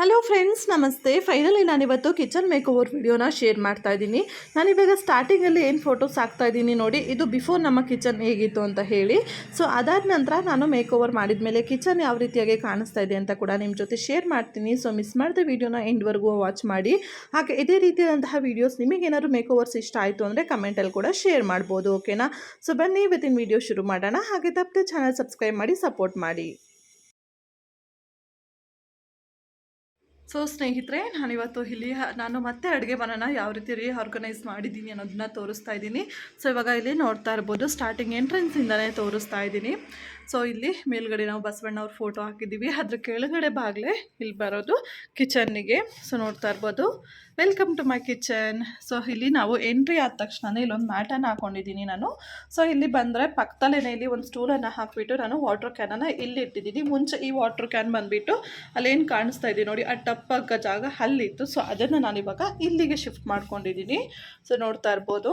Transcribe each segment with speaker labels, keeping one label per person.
Speaker 1: Hello friends, ನಮಸ್ತೆ. Finally ನಾನಿವತ್ತು kitchen make over ವಿಡಿಯೋನ ಶೇರ್ ಮಾಡ್ತಾ ಇದ್ದೀನಿ. ನಾನಿವಾಗ ಸ್ಟಾರ್ಟಿಂಗಲ್ಲಿ ಏನು ಫೋಟೋಸ್ ಹಾಕ್ತಾ ಇದ್ದೀನಿ ನೋಡಿ, ಇದು ಬಿಫೋರ್ ನಮ್ಮ ಕಿಚನ್ ಹೇಗಿತ್ತು ಅಂತ ಹೇಳಿ. ಸೊ ಅದಾದ ನಂತರ ನಾನು ಮೇಕ್ ಓವರ್ ಮಾಡಿದ ಮೇಲೆ ಕಿಚನ್ ಯಾವ ರೀತಿಯಾಗಿ ಕಾಣಿಸ್ತಾ ಇದೆ ಅಂತ ಕೂಡ ನಿಮ್ಮ ಜೊತೆ ಶೇರ್ ಮಾಡ್ತೀನಿ. ಸೊ ಮಿಸ್ ಮಾಡಿದ ವಿಡಿಯೋನ ಎಂಡ್ವರೆಗೂ ವಾಚ್ ಮಾಡಿ. ಹಾಗೆ ಇದೇ ರೀತಿಯಾದಂತಹ ವೀಡಿಯೋಸ್ ನಿಮಗೇನಾದ್ರು ಮೇಕ್ ಓವರ್ಸ್ ಇಷ್ಟ ಆಯಿತು ಅಂದರೆ ಕಮೆಂಟಲ್ಲಿ ಕೂಡ ಶೇರ್ ಮಾಡ್ಬೋದು, ಓಕೆನಾ? ಸೊ ಬನ್ನಿ ಇವತ್ತಿನ ವಿಡಿಯೋ ಶುರು ಮಾಡೋಣ. ಹಾಗೆ ತಪ್ಪದೆ ಚಾನಲ್ ಸಬ್ಸ್ಕ್ರೈಬ್ ಮಾಡಿ ಸಪೋರ್ಟ್ ಮಾಡಿ. ಸೊ ಸ್ನೇಹಿತರೆ, ನಾನಿವತ್ತು ಇಲ್ಲಿ ನಾನು ಮತ್ತೆ ಅಡುಗೆ ಮನೆನ ಯಾವ ರೀತಿ ಆರ್ಗನೈಸ್ ಮಾಡಿದ್ದೀನಿ ಅನ್ನೋದನ್ನ ತೋರಿಸ್ತಾ ಇದ್ದೀನಿ. ಸೊ ಇವಾಗ ಇಲ್ಲಿ ನೋಡ್ತಾ ಇರ್ಬೋದು, ಸ್ಟಾರ್ಟಿಂಗ್ ಎಂಟ್ರೆನ್ಸಿಂದನೇ ತೋರಿಸ್ತಾ ಇದ್ದೀನಿ. ಸೊ ಇಲ್ಲಿ ಮೇಲ್ಗಡೆ ನಾವು ಬಸವಣ್ಣವ್ರ ಫೋಟೋ ಹಾಕಿದ್ದೀವಿ, ಅದ್ರ ಕೆಳಗಡೆ ಬಾಗಿಲೇ ಇಲ್ಲಿ ಬರೋದು ಕಿಚನ್ನಿಗೆ. ಸೊ ನೋಡ್ತಾ ಇರ್ಬೋದು, welcome to my kitchen. So ಇಲ್ಲಿ ನಾವು ಎಂಟ್ರಿ ಆದ ತಕ್ಷಣ ಇಲ್ಲೊಂದು ಮ್ಯಾಟನ್ನು ಹಾಕೊಂಡಿದ್ದೀನಿ ನಾನು. ಸೊ ಇಲ್ಲಿ ಬಂದರೆ ಪಕ್ಕದಲ್ಲೇ ಇಲ್ಲಿ ಒಂದು ಸ್ಟೂಲನ್ನು ಹಾಕಿಬಿಟ್ಟು ನಾನು ವಾಟರ್ ಕ್ಯಾನನ್ನು ಇಲ್ಲಿ ಇಟ್ಟಿದ್ದೀನಿ. ಮುಂಚೆ ಈ ವಾಟರ್ ಕ್ಯಾನ್ ಬಂದುಬಿಟ್ಟು ಅಲ್ಲೇನು ಕಾಣಿಸ್ತಾ ಇದೆ ನೋಡಿ, ಆ ಟಪ್ಪಾಗ ಜಾಗ ಅಲ್ಲಿತ್ತು. ಸೊ ಅದನ್ನು ನಾನಿವಾಗ ಇಲ್ಲಿಗೆ ಶಿಫ್ಟ್ ಮಾಡ್ಕೊಂಡಿದ್ದೀನಿ. ಸೊ ನೋಡ್ತಾ ಇರ್ಬೋದು,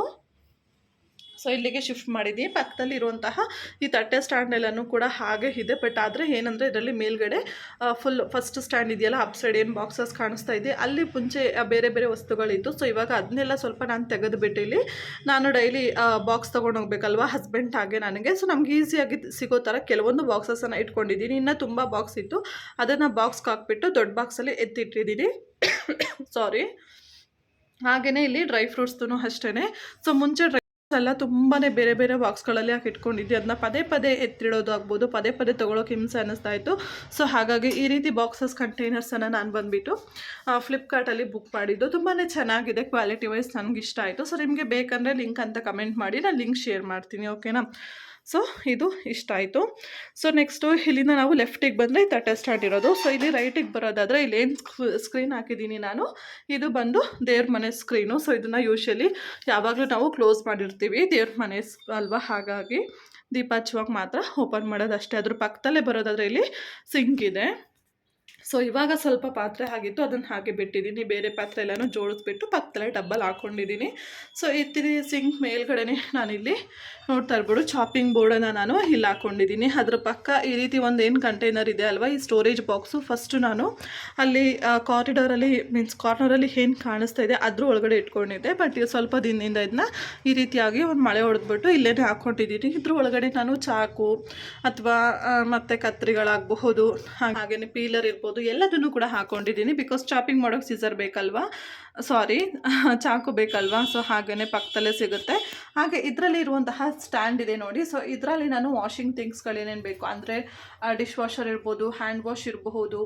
Speaker 1: ಸೊ ಇಲ್ಲಿಗೆ ಶಿಫ್ಟ್ ಮಾಡಿದ್ದೀನಿ. ಪಕ್ಕದಲ್ಲಿ ಇರುವಂತಹ ಈ ತಟ್ಟೆ ಸ್ಟ್ಯಾಂಡೆಲ್ಲನೂ ಕೂಡ ಹಾಗೆ ಇದೆ. ಬಟ್ ಆದರೆ ಏನಂದರೆ ಇದರಲ್ಲಿ ಮೇಲ್ಗಡೆ ಫುಲ್ ಫಸ್ಟ್ ಸ್ಟ್ಯಾಂಡ್ ಇದೆಯಲ್ಲ, ಅಪ್ ಸೈಡ್ ಏನು ಬಾಕ್ಸಸ್ ಕಾಣಿಸ್ತಾ ಇದೆ, ಅಲ್ಲಿ ಮುಂಚೆ ಬೇರೆ ಬೇರೆ ವಸ್ತುಗಳಿತ್ತು. ಸೊ ಇವಾಗ ಅದನ್ನೆಲ್ಲ ಸ್ವಲ್ಪ ನಾನು ತೆಗೆದುಬಿಟ್ಟು ಇಲ್ಲಿ ನಾನು ಡೈಲಿ ಬಾಕ್ಸ್ ತೊಗೊಂಡು ಹೋಗ್ಬೇಕಲ್ವ ಹಸ್ಬೆಂಡ್ ಹಾಗೆ ನನಗೆ. ಸೊ ನಮ್ಗೆ ಈಸಿಯಾಗಿ ಸಿಗೋ ಥರ ಕೆಲವೊಂದು ಬಾಕ್ಸಸನ್ನು ಇಟ್ಕೊಂಡಿದ್ದೀನಿ. ಇನ್ನೂ ತುಂಬ ಬಾಕ್ಸ್ ಇತ್ತು, ಅದನ್ನು ಬಾಕ್ಸ್ಗೆ ಹಾಕ್ಬಿಟ್ಟು ದೊಡ್ಡ ಬಾಕ್ಸಲ್ಲಿ ಎತ್ತಿಟ್ಟಿದ್ದೀನಿ. ಸಾರಿ. ಹಾಗೆಯೇ ಇಲ್ಲಿ ಡ್ರೈ ಫ್ರೂಟ್ಸ್ದು ಅಷ್ಟೇ. ಸೊ ಮುಂಚೆ ಎಲ್ಲ ತುಂಬಾ ಬೇರೆ ಬೇರೆ ಬಾಕ್ಸ್ಗಳಲ್ಲಿ ಹಾಕಿ ಇಟ್ಕೊಂಡಿದ್ದೆ, ಅದನ್ನ ಪದೇ ಪದೇ ಎತ್ತಿಡೋದು ಆಗ್ಬೋದು, ಪದೇ ಪದೇ ತೊಗೊಳೋಕೆ ಹಿಂಸೆ ಅನ್ನಿಸ್ತಾ ಇತ್ತು. ಸೊ ಹಾಗಾಗಿ ಈ ರೀತಿ ಬಾಕ್ಸಸ್ ಕಂಟೈನರ್ಸನ್ನು ನಾನು ಬಂದುಬಿಟ್ಟು ಫ್ಲಿಪ್ಕಾರ್ಟಲ್ಲಿ ಬುಕ್ ಮಾಡಿದ್ದು. ತುಂಬಾ ಚೆನ್ನಾಗಿದೆ, ಕ್ವಾಲಿಟಿ ವೈಸ್ ನನಗೆ ಇಷ್ಟ ಆಯಿತು. ಸೊ ನಿಮಗೆ ಬೇಕಂದರೆ ಲಿಂಕ್ ಅಂತ ಕಮೆಂಟ್ ಮಾಡಿ, ನಾನು ಲಿಂಕ್ ಶೇರ್ ಮಾಡ್ತೀನಿ, ಓಕೆನಾ? ಸೊ ಇದು ಇಷ್ಟ ಆಯಿತು. ಸೊ ನೆಕ್ಸ್ಟು ಇಲ್ಲಿಂದ ನಾವು ಲೆಫ್ಟಿಗೆ ಬಂದರೆ ತಟ್ಟೆ ಸ್ಟಾರ್ಟ್ ಇರೋದು. ಸೊ ಇಲ್ಲಿ ರೈಟಿಗೆ ಬರೋದಾದರೆ ಇಲ್ಲೇನು ಸ್ಕ್ರೀನ್ ಹಾಕಿದ್ದೀನಿ ನಾನು, ಇದು ಬಂದು ದೇವ್ರ ಮನೆ ಸ್ಕ್ರೀನು. ಸೊ ಇದನ್ನು ಯೂಶ್ವಲಿ ಯಾವಾಗಲೂ ನಾವು ಕ್ಲೋಸ್ ಮಾಡಿರ್ತೀವಿ, ದೇವ್ರ ಮನೆ ಅಲ್ವಾ, ಹಾಗಾಗಿ ದೀಪ ಹಚ್ಚುವಾಗ ಮಾತ್ರ ಓಪನ್ ಮಾಡೋದು ಅಷ್ಟೇ. ಅದ್ರ ಪಕ್ಕದಲ್ಲೇ ಬರೋದಾದರೆ ಇಲ್ಲಿ ಸಿಂಕ್ ಇದೆ. ಸೊ ಇವಾಗ ಸ್ವಲ್ಪ ಪಾತ್ರೆ ಆಗಿತ್ತು, ಅದನ್ನು ಹಾಗೆ ಬಿಟ್ಟಿದ್ದೀನಿ. ಬೇರೆ ಪಾತ್ರೆ ಎಲ್ಲನೂ ಜೋಡಿಸ್ಬಿಟ್ಟು ಪಕ್ಕದಲ್ಲೇ ಡಬ್ಬಲ್ ಹಾಕ್ಕೊಂಡಿದ್ದೀನಿ. ಸೊ ಇತ್ತಿರಿ ಸಿಂಕ್ ಮೇಲ್ಗಡೆ ನಾನಿಲ್ಲಿ ನೋಡ್ತಾ ಇರ್ಬೋದು, ಚಾಪಿಂಗ್ ಬೋರ್ಡನ್ನು ನಾನು ಇಲ್ಲಿ ಹಾಕ್ಕೊಂಡಿದ್ದೀನಿ. ಅದ್ರ ಪಕ್ಕ ಈ ರೀತಿ ಒಂದು ಏನು ಕಂಟೈನರ್ ಇದೆ ಅಲ್ವಾ, ಈ ಸ್ಟೋರೇಜ್ ಬಾಕ್ಸು ಫಸ್ಟು ನಾನು ಅಲ್ಲಿ ಕಾರ್ನರಲ್ಲಿ ಏನು ಕಾಣಿಸ್ತಾ ಇದೆ ಅದ್ರ ಒಳಗಡೆ ಇಟ್ಕೊಂಡಿದ್ದೆ. ಬಟ್ ಸ್ವಲ್ಪ ದಿನದಿಂದ ಇದನ್ನ ಈ ರೀತಿಯಾಗಿ ಒಂದು ಮಳೆ ಹೊಡೆದ್ಬಿಟ್ಟು ಇಲ್ಲೇ ಹಾಕ್ಕೊಂಡಿದ್ದೀನಿ. ಇದ್ರ ಒಳಗಡೆ ನಾನು ಚಾಕು ಅಥವಾ ಮತ್ತು ಕತ್ರಿಗಳಾಗಬಹುದು, ಹಾಗೆಯೇ ಪೀಲರ್ ಇರ್ಬೋದು, ಎಲ್ಲದನ್ನು ಕೂಡ ಹಾಕೊಂಡಿದ್ದೀನಿ. ಬಿಕಾಸ್ ಚಾಪಿಂಗ್ ಮಾಡೋಕ್ಕೆ ಸೀಸರ್ ಬೇಕಲ್ವಾ, ಚಾಕು ಬೇಕಲ್ವಾ. ಸೊ ಹಾಗೆಯೇ ಪಕ್ಕದಲ್ಲೇ ಸಿಗುತ್ತೆ. ಹಾಗೆ ಇದರಲ್ಲಿ ಇರುವಂತಹ ಸ್ಟ್ಯಾಂಡ್ ಇದೆ ನೋಡಿ. ಸೊ ಇದರಲ್ಲಿ ನಾನು ವಾಷಿಂಗ್ ಥಿಂಗ್ಸ್ಗಳೇನೇನು ಬೇಕು ಅಂದರೆ ಡಿಶ್ ವಾಷರ್ ಇರ್ಬೋದು, ಹ್ಯಾಂಡ್ ವಾಶ್ ಇರಬಹುದು,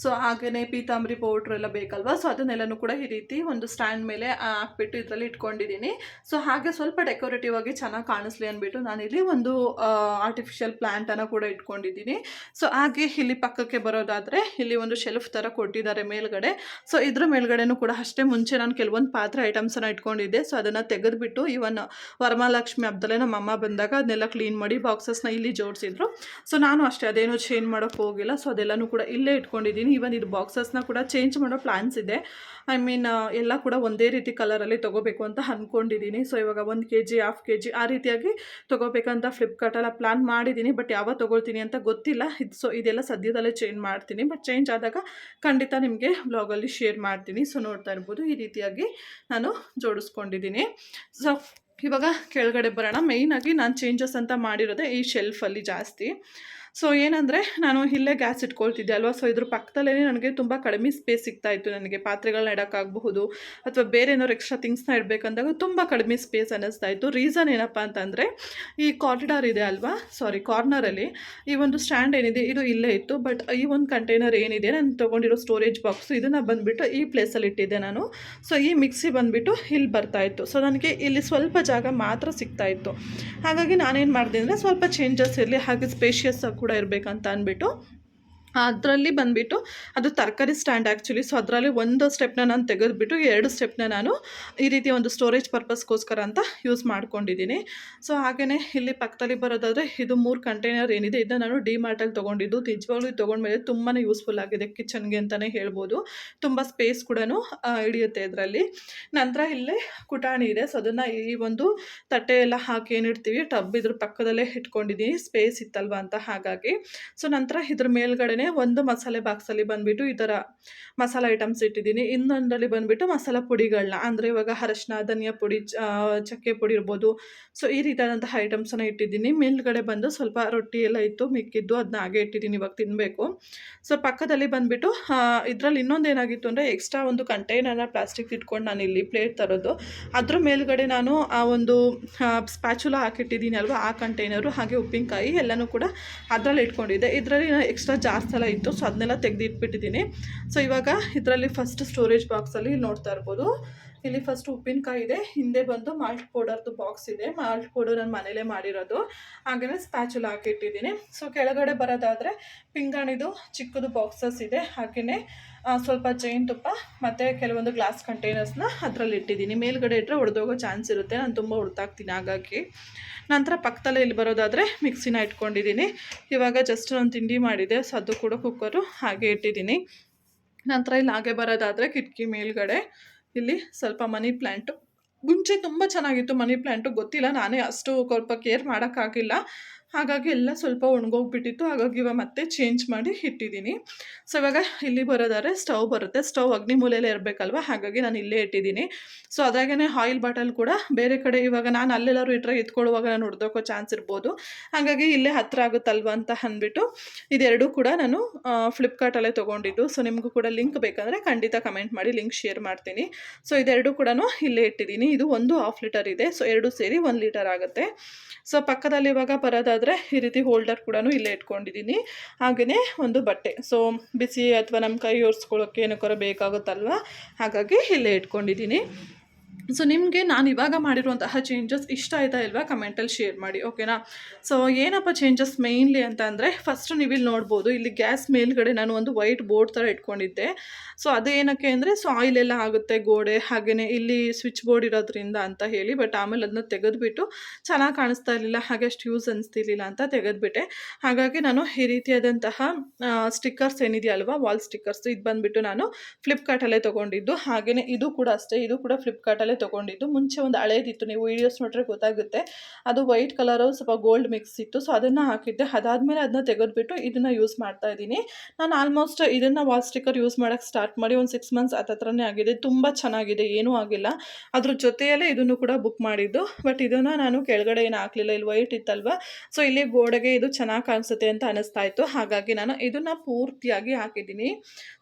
Speaker 1: ಸೊ ಹಾಗೆಯೇ ಪೀತಾಂಬರಿ ಪೌಡ್ರ್ ಎಲ್ಲ ಬೇಕಲ್ವಾ. ಸೊ ಅದನ್ನೆಲ್ಲನೂ ಕೂಡ ಈ ರೀತಿ ಒಂದು ಸ್ಟ್ಯಾಂಡ್ ಮೇಲೆ ಹಾಕ್ಬಿಟ್ಟು ಇದರಲ್ಲಿ ಇಟ್ಕೊಂಡಿದ್ದೀನಿ. ಸೊ ಹಾಗೆ ಸ್ವಲ್ಪ ಡೆಕೋರೇಟಿವ್ ಆಗಿ ಚೆನ್ನಾಗಿ ಕಾಣಿಸ್ಲಿ ಅಂದ್ಬಿಟ್ಟು ನಾನಿಲ್ಲಿ ಒಂದು ಆರ್ಟಿಫಿಷಿಯಲ್ ಪ್ಲ್ಯಾಂಟನ್ನು ಕೂಡ ಇಟ್ಕೊಂಡಿದ್ದೀನಿ. ಸೊ ಹಾಗೆ ಇಲ್ಲಿ ಪಕ್ಕಕ್ಕೆ ಬರೋದಾದರೆ ಇಲ್ಲಿ ಒಂದು ಶೆಲ್ಫ್ ಥರ ಕೊಟ್ಟಿದ್ದಾರೆ ಮೇಲ್ಗಡೆ. ಸೊ ಇದ್ರ ಮೇಲ್ಗಡೆನೂ ಕೂಡ ಅಷ್ಟೇ, ಮುಂಚೆ ನಾನು ಕೆಲವೊಂದು ಪಾತ್ರೆ ಐಟಮ್ಸನ್ನು ಇಟ್ಕೊಂಡಿದ್ದೆ. ಸೊ ಅದನ್ನು ತೆಗೆದುಬಿಟ್ಟು ಇವನ್ ವರಮಹಾಲಕ್ಷ್ಮಿ ಹಬ್ಬದಲ್ಲೇ ನಮ್ಮ ಅಮ್ಮ ಬಂದಾಗ ಅದನ್ನೆಲ್ಲ ಕ್ಲೀನ್ ಮಾಡಿ ಬಾಕ್ಸಸ್ನ ಇಲ್ಲಿ ಜೋಡಿಸಿದ್ರು. ಸೊ ನಾನು ಅಷ್ಟೇ ಅದೇನೂ ಚೇಂಜ್ ಮಾಡೋಕ್ಕೆ ಹೋಗಿಲ್ಲ. ಸೊ ಅದೆಲ್ಲನೂ ಕೂಡ ಇಲ್ಲೇ ಇಟ್ಕೊಂಡಿದ್ದೀನಿ. ಇವನ್ ಇದು ಬಾಕ್ಸಸ್ನ ಕೂಡ ಚೇಂಜ್ ಮಾಡೋ ಪ್ಲ್ಯಾನ್ಸ್ ಇದೆ. ಎಲ್ಲ ಕೂಡ ಒಂದೇ ರೀತಿ ಕಲರಲ್ಲಿ ತೊಗೋಬೇಕು ಅಂತ ಅಂದ್ಕೊಂಡಿದ್ದೀನಿ. ಸೊ ಇವಾಗ 1 kg 1/2 kg ಆ ರೀತಿಯಾಗಿ ತೊಗೋಬೇಕಂತ ಫ್ಲಿಪ್ಕಾರ್ಟೆಲ್ಲ ಪ್ಲ್ಯಾನ್ ಮಾಡಿದ್ದೀನಿ. ಬಟ್ ಯಾವಾಗ ತೊಗೊಳ್ತೀನಿ ಅಂತ ಗೊತ್ತಿಲ್ಲ. ಸೊ ಇದೆಲ್ಲ ಸದ್ಯದಲ್ಲೇ ಚೇಂಜ್ ಮಾಡ್ತೀನಿ. ಬಟ್ ಚೇಂಜ್ ಆದಾಗ ಖಂಡಿತ ನಿಮಗೆ ಬ್ಲಾಗಲ್ಲಿ ಶೇರ್ ಮಾಡ್ತೀನಿ. ಸೊ ನೋಡ್ತಾ ಇರ್ಬೋದು, ಈ ರೀತಿಯಾಗಿ ನಾನು ಜೋಡಿಸ್ಕೊಂಡಿದ್ದೀನಿ. ಸೊ ಇವಾಗ ಕೆಳಗಡೆ ಬರೋಣ. ಮೇಯ್ನಾಗಿ ನಾನು ಚೇಂಜಸ್ ಅಂತ ಮಾಡಿರೋದೇ ಈ ಶೆಲ್ಫಲ್ಲಿ ಜಾಸ್ತಿ. ಸೊ ಏನಂದರೆ ನಾನು ಇಲ್ಲೇ ಗ್ಯಾಸ್ ಇಟ್ಕೊಳ್ತಿದ್ದೆ ಅಲ್ವಾ. ಸೊ ಇದ್ರ ಪಕ್ಕದಲ್ಲೇ ನನಗೆ ತುಂಬ ಕಡಿಮೆ ಸ್ಪೇಸ್ ಸಿಗ್ತಾಯಿತ್ತು. ನನಗೆ ಪಾತ್ರೆಗಳನ್ನ ಇಡೋಕ್ಕಾಗಬಹುದು ಅಥವಾ ಬೇರೆ ಏನಾದ್ರು ಎಕ್ಸ್ಟ್ರಾ ಥಿಂಗ್ಸ್ನ ಇಡಬೇಕಂದಾಗ ತುಂಬ ಕಡಿಮೆ ಸ್ಪೇಸ್ ಅನ್ನಿಸ್ತಾಯಿತ್ತು. ರೀಸನ್ ಏನಪ್ಪ ಅಂತಂದರೆ ಈ ಕಾರಿಡಾರ್ ಇದೆ ಅಲ್ವಾ, ಕಾರ್ನರಲ್ಲಿ ಈ ಒಂದು ಸ್ಟ್ಯಾಂಡ್ ಏನಿದೆ ಇದು ಇಲ್ಲೇ ಇತ್ತು. ಬಟ್ ಈ ಒಂದು ಕಂಟೈನರ್ ಏನಿದೆ ನಾನು ತೊಗೊಂಡಿರೋ ಸ್ಟೋರೇಜ್ ಬಾಕ್ಸು, ಇದನ್ನು ಬಂದುಬಿಟ್ಟು ಈ ಪ್ಲೇಸಲ್ಲಿ ಇಟ್ಟಿದ್ದೆ ನಾನು. ಸೊ ಈ ಮಿಕ್ಸಿ ಬಂದುಬಿಟ್ಟು ಇಲ್ಲಿ ಬರ್ತಾಯಿತ್ತು. ಸೊ ನನಗೆ ಇಲ್ಲಿ ಸ್ವಲ್ಪ ಜಾಗ ಮಾತ್ರ ಸಿಗ್ತಾಯಿತ್ತು. ಹಾಗಾಗಿ ನಾನೇನು ಮಾಡಿದೆ ಅಂದರೆ ಸ್ವಲ್ಪ ಚೇಂಜಸ್ ಇರಲಿ, ಹಾಗೆ ಸ್ಪೇಷಿಯಸ್ ಕೂಡ ಇರಬೇಕಂತ ಅಂದ್ಬಿಟ್ಟು ಅದರಲ್ಲಿ ಬಂದುಬಿಟ್ಟು ಅದು ತರಕಾರಿ ಸ್ಟ್ಯಾಂಡ್ ಆ್ಯಕ್ಚುಲಿ. ಸೊ ಅದರಲ್ಲಿ ಒಂದು ಸ್ಟೆಪ್ನ ನಾನು ತೆಗೆದುಬಿಟ್ಟು 2 ಸ್ಟೆಪ್ನ ನಾನು ಈ ರೀತಿ ಒಂದು ಸ್ಟೋರೇಜ್ ಪರ್ಪಸ್ಗೋಸ್ಕರ ಅಂತ ಯೂಸ್ ಮಾಡ್ಕೊಂಡಿದ್ದೀನಿ. ಸೊ ಹಾಗೆಯೇ ಇಲ್ಲಿ ಪಕ್ಕದಲ್ಲಿ ಬರೋದಾದರೆ ಇದು 3 ಕಂಟೈನರ್ ಏನಿದೆ ಇದನ್ನು ನಾನು ಡಿಮಾರ್ಟಲ್ಲಿ ತೊಗೊಂಡಿದ್ದು. ನಿಜವಾಗ್ಲೂ ತೊಗೊಂಡ್ಮೇಲೆ ತುಂಬಾ ಯೂಸ್ಫುಲ್ ಆಗಿದೆ ಕಿಚನ್ಗೆ ಅಂತಲೇ ಹೇಳ್ಬೋದು. ತುಂಬ ಸ್ಪೇಸ್ ಕೂಡ ಹಿಡಿಯುತ್ತೆ ಇದರಲ್ಲಿ. ನಂತರ ಇಲ್ಲಿ ಕುಟಾಣಿ ಇದೆ. ಸೊ ಅದನ್ನು ಈ ಒಂದು ತಟ್ಟೆ ಎಲ್ಲ ಹಾಕಿ ಏನಿಡ್ತೀವಿ ಟಬ್ ಇದ್ರ ಪಕ್ಕದಲ್ಲೇ ಇಟ್ಕೊಂಡಿದ್ದೀನಿ, ಸ್ಪೇಸ್ ಇತ್ತಲ್ವ ಅಂತ ಹಾಗಾಗಿ. ಸೊ ನಂತರ ಇದ್ರ ಮೇಲ್ಗಡೆ ಹಾಗೆಯೇ ಒಂದು ಮಸಾಲೆ ಬಾಕ್ಸಲ್ಲಿ ಬಂದುಬಿಟ್ಟು ಈ ಥರ ಮಸಾಲೆ ಐಟಮ್ಸ್ ಇಟ್ಟಿದ್ದೀನಿ. ಇನ್ನೊಂದರಲ್ಲಿ ಬಂದುಬಿಟ್ಟು ಮಸಾಲ ಪುಡಿಗಳನ್ನ, ಅಂದರೆ ಇವಾಗ ಅರಶಿನ, ಧನಿಯಾ ಪುಡಿ, ಚಕ್ಕೆ ಪುಡಿ ಇರ್ಬೋದು. ಸೊ ಈ ರೀತಿಯಾದಂತಹ ಐಟಮ್ಸನ್ನು ಇಟ್ಟಿದ್ದೀನಿ. ಮೇಲ್ಗಡೆ ಬಂದು ಸ್ವಲ್ಪ ರೊಟ್ಟಿ ಎಲ್ಲ ಇತ್ತು ಮಿಕ್ಕಿದ್ದು, ಅದನ್ನ ಹಾಗೆ ಇಟ್ಟಿದ್ದೀನಿ, ಇವಾಗ ತಿನ್ನಬೇಕು. ಸೊ ಪಕ್ಕದಲ್ಲಿ ಬಂದುಬಿಟ್ಟು ಇದರಲ್ಲಿ ಇನ್ನೊಂದು ಏನಾಗಿತ್ತು ಅಂದರೆ ಎಕ್ಸ್ಟ್ರಾ ಒಂದು ಕಂಟೈನರ್ನ ಪ್ಲಾಸ್ಟಿಕ್ ಇಟ್ಕೊಂಡು ನಾನು ಇಲ್ಲಿ ಪ್ಲೇಟ್ ತರೋದು, ಅದ್ರ ಮೇಲ್ಗಡೆ ನಾನು ಆ ಒಂದು ಸ್ಪ್ಯಾಚುಲ ಹಾಕಿಟ್ಟಿದ್ದೀನಿ ಅಲ್ವಾ, ಆ ಕಂಟೈನರು ಹಾಗೆ ಉಪ್ಪಿನಕಾಯಿ ಎಲ್ಲನೂ ಕೂಡ ಅದರಲ್ಲಿ ಇಟ್ಕೊಂಡಿದ್ದೆ. ಇದರಲ್ಲಿ ಎಕ್ಸ್ಟ್ರಾ ಜಾಸ್ತಿ ಎಲ್ಲ ಇತ್ತು, ಸೊ ಅದನ್ನೆಲ್ಲ ತೆಗೆದು ಇಟ್ಬಿಟ್ಟಿದ್ದೀನಿ. ಸೊ ಇವಾಗ ಇದರಲ್ಲಿ ಫಸ್ಟ್ ಸ್ಟೋರೇಜ್ ಬಾಕ್ಸಲ್ಲಿ ನೋಡ್ತಾ ಇರ್ಬೋದು, ಇಲ್ಲಿ ಫಸ್ಟ್ ಉಪ್ಪಿನಕಾಯಿ ಇದೆ, ಹಿಂದೆ ಬಂದು ಮಾಲ್ಟ್ ಪೌಡರ್ದು ಬಾಕ್ಸ್ ಇದೆ. ಮಾಲ್ಟ್ ಪೌಡರ್ ನಾನು ಮನೇಲೇ ಮಾಡಿರೋದು. ಹಾಗೆಯೇ ಸ್ಪ್ಯಾಚುಲ ಹಾಕಿಟ್ಟಿದ್ದೀನಿ. ಸೊ ಕೆಳಗಡೆ ಬರೋದಾದರೆ ಪಿಂಗಾಣಿದು ಚಿಕ್ಕದು ಬಾಕ್ಸಸ್ ಇದೆ. ಹಾಗೆಯೇ ಸ್ವಲ್ಪ ಜೇನುತುಪ್ಪ ಮತ್ತು ಕೆಲವೊಂದು ಗ್ಲಾಸ್ ಕಂಟೈನರ್ಸ್ನ ಅದರಲ್ಲಿ ಇಟ್ಟಿದ್ದೀನಿ. ಮೇಲ್ಗಡೆ ಇಟ್ಟರೆ ಒಡೆದೋಗೋ ಚಾನ್ಸ್ ಇರುತ್ತೆ, ನಾನು ತುಂಬ ಹುಡ್ತಾಕ್ತೀನಿ ಹಾಗಾಗಿ. ನಂತರ ಪಕ್ಕದಲ್ಲೇ ಇಲ್ಲಿ ಬರೋದಾದರೆ ಮಿಕ್ಸಿನ ಇಟ್ಕೊಂಡಿದ್ದೀನಿ. ಇವಾಗ ಜಸ್ಟ್ ನಾನು ತಿಂಡಿ ಮಾಡಿದೆ, ಸೊ ಅದು ಕೂಡ ಕುಕ್ಕರು ಹಾಗೆ ಇಟ್ಟಿದ್ದೀನಿ. ನಂತರ ಇಲ್ಲಿ ಹಾಗೆ ಬರೋದಾದರೆ ಕಿಟಕಿ ಮೇಲ್ಗಡೆ ಇಲ್ಲಿ ಸ್ವಲ್ಪ ಮನಿ ಪ್ಲ್ಯಾಂಟು, ಮುಂಚೆ ತುಂಬ ಚೆನ್ನಾಗಿತ್ತು ಮನಿ ಪ್ಲ್ಯಾಂಟು, ಗೊತ್ತಿಲ್ಲ ನಾನೇ ಅಷ್ಟು ಸ್ವಲ್ಪ ಕೇರ್ ಮಾಡೋಕ್ಕಾಗಿಲ್ಲ, ಹಾಗಾಗಿ ಎಲ್ಲ ಸ್ವಲ್ಪ ಒಣಗೋಗ್ಬಿಟ್ಟಿತ್ತು. ಹಾಗಾಗಿ ಇವಾಗ ಮತ್ತೆ ಚೇಂಜ್ ಮಾಡಿ ಇಟ್ಟಿದ್ದೀನಿ. ಸೊ ಇವಾಗ ಇಲ್ಲಿ ಬರೋದಾದ್ರೆ ಸ್ಟವ್ ಬರುತ್ತೆ. ಸ್ಟವ್ ಅಗ್ನಿ ಮೂಲೆಯಲ್ಲೇ ಇರಬೇಕಲ್ವ, ಹಾಗಾಗಿ ನಾನು ಇಲ್ಲೇ ಇಟ್ಟಿದ್ದೀನಿ. ಸೊ ಅದಾಗೇ ಆಯಿಲ್ ಬಾಟಲ್ ಕೂಡ ಬೇರೆ ಕಡೆ, ಇವಾಗ ನಾನು ಅಲ್ಲೆಲ್ಲರೂ ಇಟ್ಟರೆ ಎತ್ಕೊಳ್ಳುವಾಗ ನಾನು ಹೊಡೆದೋಕೋ ಚಾನ್ಸ್ ಇರ್ಬೋದು, ಹಾಗಾಗಿ ಇಲ್ಲೇ ಹತ್ತಿರ ಆಗುತ್ತಲ್ವ ಅಂತ ಅಂದ್ಬಿಟ್ಟು ಇದೆರಡೂ ಕೂಡ ನಾನು ಫ್ಲಿಪ್ಕಾರ್ಟಲ್ಲೇ ತೊಗೊಂಡಿದ್ದು. ಸೊ ನಿಮಗೂ ಕೂಡ ಲಿಂಕ್ ಬೇಕಂದರೆ ಖಂಡಿತ ಕಮೆಂಟ್ ಮಾಡಿ, ಲಿಂಕ್ ಶೇರ್ ಮಾಡ್ತೀನಿ. ಸೊ ಇದೆರಡೂ ಕೂಡ ಇಲ್ಲೇ ಇಟ್ಟಿದ್ದೀನಿ. ಇದು ಒಂದು 1/2 ಲೀಟರ್ ಇದೆ, ಸೊ ಎರಡು ಸೇರಿ 1 ಲೀಟರ್ ಆಗುತ್ತೆ. ಸೊ ಪಕ್ಕದಲ್ಲಿ ಇವಾಗ ಬರೋದಾದರೆ ಈ ರೀತಿ ಹೋಲ್ಡರ್ ಕೂಡ ಇಲ್ಲೇ ಇಟ್ಕೊಂಡಿದ್ದೀನಿ. ಹಾಗೆಯೇ ಒಂದು ಬಟ್ಟೆ, ಸೊ ಬಿಸಿ ಅಥವಾ ನಮ್ಮ ಕೈ ಒರೆಸ್ಕೊಳ್ಳೋಕ್ಕೆ ಏನಕ್ಕಾರ ಬೇಕಾಗುತ್ತಲ್ವ, ಹಾಗಾಗಿ ಇಲ್ಲೇ ಇಟ್ಕೊಂಡಿದ್ದೀನಿ. ಸೊ ನಿಮಗೆ ನಾನು ಇವಾಗ ಮಾಡಿರುವಂತಹ ಚೇಂಜಸ್ ಇಷ್ಟ ಆಯ್ತಾ ಇಲ್ವಾ ಕಮೆಂಟಲ್ಲಿ ಶೇರ್ ಮಾಡಿ, ಓಕೆನಾ. ಸೊ ಏನಪ್ಪ ಚೇಂಜಸ್ ಮೇಯ್ನ್ಲಿ ಅಂತ ಅಂದರೆ, ಫಸ್ಟ್ ನೀವು ಇಲ್ಲಿ ನೋಡ್ಬೋದು, ಇಲ್ಲಿ ಗ್ಯಾಸ್ ಮೇಲ್ಗಡೆ ನಾನು ಒಂದು ವೈಟ್ ಬೋರ್ಡ್ ಥರ ಇಟ್ಕೊಂಡಿದ್ದೆ. ಸೊ ಅದು ಏನಕ್ಕೆ ಅಂದರೆ, ಸೊ ಆಯಿಲ್ ಎಲ್ಲ ಆಗುತ್ತೆ ಗೋಡೆ, ಹಾಗೆಯೇ ಇಲ್ಲಿ ಸ್ವಿಚ್ ಬೋರ್ಡ್ ಇರೋದ್ರಿಂದ ಅಂತ ಹೇಳಿ. ಬಟ್ ಆಮೇಲೆ ಅದನ್ನ ತೆಗೆದುಬಿಟ್ಟು ಚೆನ್ನಾಗಿ ಕಾಣಿಸ್ತಾ ಇರಲಿಲ್ಲ, ಹಾಗೆ ಅಷ್ಟು ಯೂಸ್ ಅನಿಸ್ತಿರ್ಲಿಲ್ಲ ಅಂತ ತೆಗೆದುಬಿಟ್ಟೆ. ಹಾಗಾಗಿ ನಾನು ಈ ರೀತಿಯಾದಂತಹ ಸ್ಟಿಕ್ಕರ್ಸ್ ಏನಿದೆಯಲ್ವಾ, ವಾಲ್ ಸ್ಟಿಕ್ಕರ್ಸ್, ಇದು ಬಂದುಬಿಟ್ಟು ನಾನು ಫ್ಲಿಪ್ಕಾರ್ಟಲ್ಲೇ ತೊಗೊಂಡಿದ್ದು. ಹಾಗೆಯೇ ಇದು ಕೂಡ ಅಷ್ಟೇ, ಇದು ಕೂಡ ಫ್ಲಿಪ್ಕಾರ್ಟಲ್ಲೇ ತೊಗೊಂಡಿದ್ದು. ಮುಂಚೆ ಒಂದು ಹಳೇದಿತ್ತು, ನೀವು ವೀಡಿಯೋಸ್ ನೋಡ್ರೆ ಗೊತ್ತಾಗುತ್ತೆ, ಅದು ವೈಟ್ ಕಲರು ಸ್ವಲ್ಪ ಗೋಲ್ಡ್ ಮಿಕ್ಸ್ ಇತ್ತು. ಸೊ ಅದನ್ನು ಹಾಕಿದ್ದೆ, ಅದಾದಮೇಲೆ ಅದನ್ನ ತೆಗೆದುಬಿಟ್ಟು ಇದನ್ನು ಯೂಸ್ ಮಾಡ್ತಾ ಇದ್ದೀನಿ. ನಾನು ಆಲ್ಮೋಸ್ಟ್ ಇದನ್ನು ವಾಲ್ ಸ್ಟಿಕ್ಕರ್ ಯೂಸ್ ಮಾಡೋಕ್ಕೆ ಸ್ಟಾರ್ಟ್ ಮಾಡಿ ಒಂದು 6 ಮಂತ್ಸ್ ಹತ್ರನೇ ಆಗಿದೆ. ತುಂಬ ಚೆನ್ನಾಗಿದೆ, ಏನೂ ಆಗಿಲ್ಲ. ಅದ್ರ ಜೊತೆಯಲ್ಲೇ ಇದನ್ನು ಕೂಡ ಬುಕ್ ಮಾಡಿದ್ದು. ಬಟ್ ಇದನ್ನು ನಾನು ಕೆಳಗಡೆ ಏನು ಹಾಕಲಿಲ್ಲ, ಇಲ್ಲಿ ವೈಟ್ ಇತ್ತಲ್ವ, ಸೊ ಇಲ್ಲಿ ಗೋಡೆಗೆ ಇದು ಚೆನ್ನಾಗಿ ಕಾಣಿಸುತ್ತೆ ಅಂತ ಅನಿಸ್ತಾ ಇತ್ತು, ಹಾಗಾಗಿ ನಾನು ಇದನ್ನು ಪೂರ್ತಿಯಾಗಿ ಹಾಕಿದ್ದೀನಿ.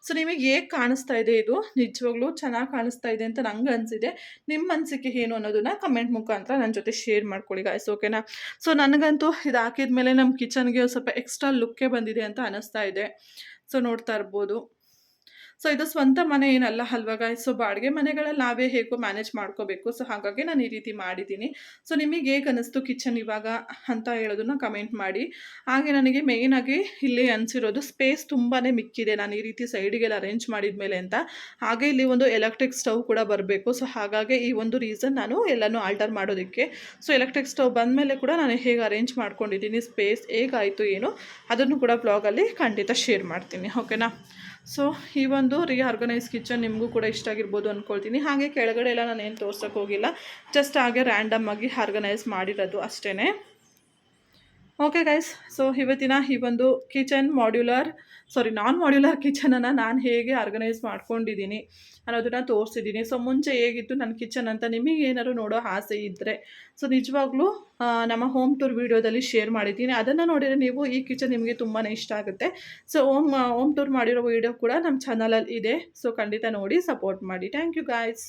Speaker 1: ಸೊ ನಿಮಗೆ ಹೇಗೆ ಕಾಣಿಸ್ತಾ ಇದೆ, ಇದು ನಿಜವಾಗ್ಲೂ ಚೆನ್ನಾಗಿ ಕಾಣಿಸ್ತಾ ಇದೆ ಅಂತ ನಂಗೆ ಅನಿಸಿದೆ. ನಿಮ್ಮ ಅನಿಸಿಕೆ ಏನು ಅನ್ನೋದನ್ನ ಕಮೆಂಟ್ ಮುಖಾಂತರ ನನ್ನ ಜೊತೆ ಶೇರ್ ಮಾಡ್ಕೊಳ್ಳಿ ಗಾಯ್ಸ್, ಓಕೆನಾ. ಸೊ ನನಗಂತೂ ಇದು ಹಾಕಿದ ಮೇಲೆ ನಮ್ಮ ಕಿಚನ್ಗೆ ಸ್ವಲ್ಪ ಎಕ್ಸ್ಟ್ರಾ ಲುಕ್ಕೇ ಬಂದಿದೆ ಅಂತ ಅನಿಸ್ತಾ ಇದೆ. ಸೊ ನೋಡ್ತಾ ಇರ್ಬೋದು. ಸೊ ಇದು ಸ್ವಂತ ಮನೆ ಏನಲ್ಲ ಅಲ್ವಾ ಗಾಯ್ಸ್. ಸೊ ಬಾಡಿಗೆ ಮನೆಗಳಲ್ಲಿ ನಾವೇ ಹೇಗೋ ಮ್ಯಾನೇಜ್ ಮಾಡ್ಕೋಬೇಕು. ಸೊ ಹಾಗಾಗಿ ನಾನು ಈ ರೀತಿ ಮಾಡಿದ್ದೀನಿ. ಸೊ ನಿಮಗೆ ಹೇಗೆ ಅನ್ನಿಸ್ತು ಕಿಚನ್ ಇವಾಗ ಅಂತ ಹೇಳೋದನ್ನ ಕಮೆಂಟ್ ಮಾಡಿ. ಹಾಗೆ ನನಗೆ ಮೇಯ್ನಾಗಿ ಇಲ್ಲಿ ಅನಿಸಿರೋದು ಸ್ಪೇಸ್ ತುಂಬಾ ಮಿಕ್ಕಿದೆ, ನಾನು ಈ ರೀತಿ ಸೈಡಿಗೆಲ್ಲ ಅರೇಂಜ್ ಮಾಡಿದ ಮೇಲೆ ಅಂತ. ಹಾಗೆ ಇಲ್ಲಿ ಒಂದು ಎಲೆಕ್ಟ್ರಿಕ್ ಸ್ಟವ್ ಕೂಡ ಬರಬೇಕು. ಸೊ ಹಾಗಾಗಿ ಈ ಒಂದು ರೀಸನ್ ನಾನು ಎಲ್ಲನೂ ಆಲ್ಟರ್ ಮಾಡೋದಕ್ಕೆ. ಸೊ ಎಲೆಕ್ಟ್ರಿಕ್ ಸ್ಟವ್ ಬಂದಮೇಲೆ ಕೂಡ ನಾನು ಹೇಗೆ ಅರೇಂಜ್ ಮಾಡ್ಕೊಂಡಿದ್ದೀನಿ, ಸ್ಪೇಸ್ ಹೇಗಾಯಿತು ಏನು, ಅದನ್ನು ಕೂಡ ಬ್ಲಾಗಲ್ಲಿ ಖಂಡಿತ ಶೇರ್ ಮಾಡ್ತೀನಿ, ಓಕೆನಾ. ಸೊ ಈ ಒಂದು ರೀಆರ್ಗನೈಸ್ ಕಿಚನ್ ನಿಮಗೂ ಕೂಡ ಇಷ್ಟ ಆಗಿರ್ಬೋದು ಅಂದ್ಕೊಳ್ತೀನಿ. ಹಾಗೆ ಕೆಳಗಡೆ ಎಲ್ಲ ನಾನು ಏನು ತೋರ್ಸೋಕ್ಕೆ ಹೋಗಿಲ್ಲ, ಜಸ್ಟ್ ಹಾಗೆ ರ್ಯಾಂಡಮ್ ಆಗಿ ಆರ್ಗನೈಸ್ ಮಾಡಿರೋದು ಅಷ್ಟೇ. ಓಕೆ ಗೈಸ್, ಸೊ ಇವತ್ತಿನ ಈ ಒಂದು ನಾನ್ ಮಾಡ್ಯುಲರ್ ಕಿಚನನ್ನು ನಾನು ಹೇಗೆ ಆರ್ಗನೈಸ್ ಮಾಡ್ಕೊಂಡಿದ್ದೀನಿ ಅನ್ನೋದನ್ನು ತೋರಿಸಿದ್ದೀನಿ. ಸೊ ಮುಂಚೆ ಹೇಗಿತ್ತು ನನ್ನ ಕಿಚನ್ ಅಂತ ನಿಮಗೆ ಏನಾದ್ರು ನೋಡೋ ಆಸೆ ಇದ್ದರೆ, ಸೊ ನಿಜವಾಗ್ಲೂ ನಮ್ಮ ಹೋಮ್ ಟೂರ್ ವೀಡಿಯೋದಲ್ಲಿ ಶೇರ್ ಮಾಡಿದ್ದೀನಿ. ಅದನ್ನು ನೋಡಿದರೆ ನೀವು ಈ ಕಿಚನ್ ನಿಮಗೆ ತುಂಬಾ ಇಷ್ಟ ಆಗುತ್ತೆ. ಸೊ ಹೋಮ್ ಟೂರ್ ಮಾಡಿರೋ ವೀಡಿಯೋ ಕೂಡ ನಮ್ಮ ಚಾನಲಲ್ಲಿ ಇದೆ. ಸೊ ಖಂಡಿತ ನೋಡಿ ಸಪೋರ್ಟ್ ಮಾಡಿ. Thank you guys.